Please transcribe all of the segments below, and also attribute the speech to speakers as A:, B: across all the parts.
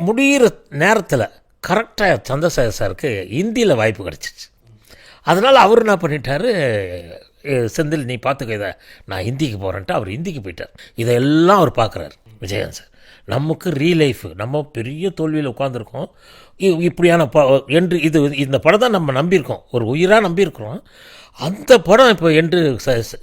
A: முடிகிற நேரத்தில் கரெக்டாக சந்திரசேகர் சாருக்கு ஹிந்தியில் வாய்ப்பு கிடச்சிச்சு. அதனால் அவர் என்ன பண்ணிட்டார், செந்தில் நீ பார்த்துக்க இதை, நான் ஹிந்திக்கு போகிறேன்ட்டு அவர் ஹிந்திக்கு போயிட்டார். இதெல்லாம் அவர் பார்க்குறாரு விஜயகாந்த் சார். நமக்கு லைஃபு நம்ம பெரிய தோல்வியில் உட்காந்துருக்கோம், இப்படியான என்று இந்த படம் தான் நம்ம நம்பியிருக்கோம், ஒரு உயிராக நம்பியிருக்கிறோம். அந்த படம் இப்போ என்று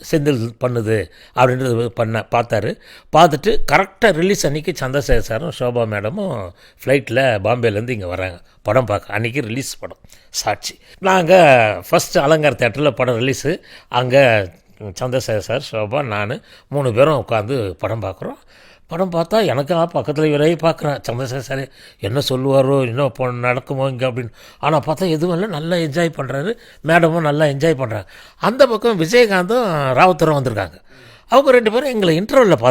A: செந்தில் பண்ணுது அப்படின்றது பார்த்தாரு. பார்த்துட்டு கரெக்டாக ரிலீஸ் அன்றைக்கி சந்திரசேகர் சாரும் ஷோபா மேடமும் ஃப்ளைட்டில் பாம்பேலேருந்து இங்கே வராங்க படம் பார்க்க. அன்றைக்கி ரிலீஸ் படம் சாட்சி. நாங்கள் ஃபஸ்ட்டு அலங்கார் தேட்டரில் படம் ரிலீஸு. அங்கே சந்திரசேகர் சார், ஷோபா, நான் 3 பேரும் உட்காந்து படம் பார்க்குறோம். படம் பார்த்தா எனக்கு பக்கத்தில் இவரையே பார்க்குறேன், சந்திரசேகர் சார் என்ன சொல்லுவாரோ, இன்னும் நடக்குமோ இங்கே அப்படின்னு. ஆனால் பார்த்தா எதுவும் இல்லை, நல்லா என்ஜாய் பண்ணுறாரு. மேடமும் நல்லா என்ஜாய் பண்ணுறாங்க. அந்த பக்கம் விஜயகாந்தும் ராவுத்தரும் வந்திருக்காங்க. அவங்க 2 பேரும் எங்களை இன்டர்வலில்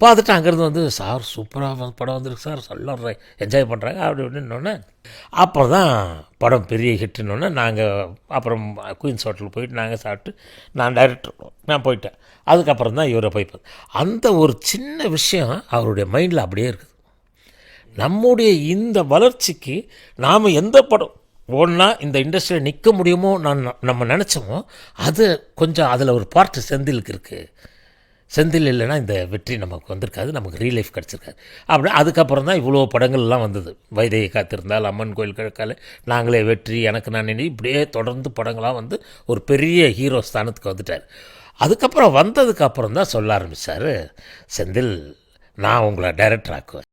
A: பார்த்துட்டு அங்கேருந்து வந்து, சார் சூப்பராக படம் வந்துருக்கு சார், சொல்ல என்ஜாய் பண்ணுறாங்க அப்படி இப்படின்னோடனே அப்போ தான் படம் பெரிய ஹிட்டுன்னொன்னே நாங்கள் அப்புறம் குயின்ஸ் ஹோட்டலுக்கு போயிட்டு நாங்கள் சாப்பிட்டு நான் நான் போயிட்டேன். அதுக்கப்புறம் தான் இவரை போய் அந்த ஒரு சின்ன விஷயம் அவருடைய மைண்டில் அப்படியே இருக்குது. நம்முடைய இந்த வளர்ச்சிக்கு நாம் எந்த படம் ஒன்றா இந்த இண்டஸ்ட்ரியில் நிற்க முடியுமோ நம்ம நினச்சோமோ, அது கொஞ்சம் அதில் ஒரு பார்ட்டு செந்திலுக்கு இருக்குது. செந்தில் இல்லைன்னா இந்த வெற்றி நமக்கு வந்திருக்காது, நமக்கு லைஃப் கிடச்சிருக்காது. அப்படி அதுக்கப்புறம் தான் இவ்வளோ படங்கள்லாம் வந்தது. வைதேகி காத்திருந்தால், அம்மன் கோயில் கிழக்கால், நாங்களே வெற்றி, எனக்கு நான் நினைவு, இப்படியே தொடர்ந்து படங்களாக வந்து ஒரு பெரிய ஹீரோ ஸ்தானத்துக்கு வந்துட்டார். அதுக்கப்புறம் வந்ததுக்கப்புறம் தான் சொல்ல ஆரம்பித்தார், செந்தில் நான் உங்களை டைரக்டர் ஆக்குவேன்.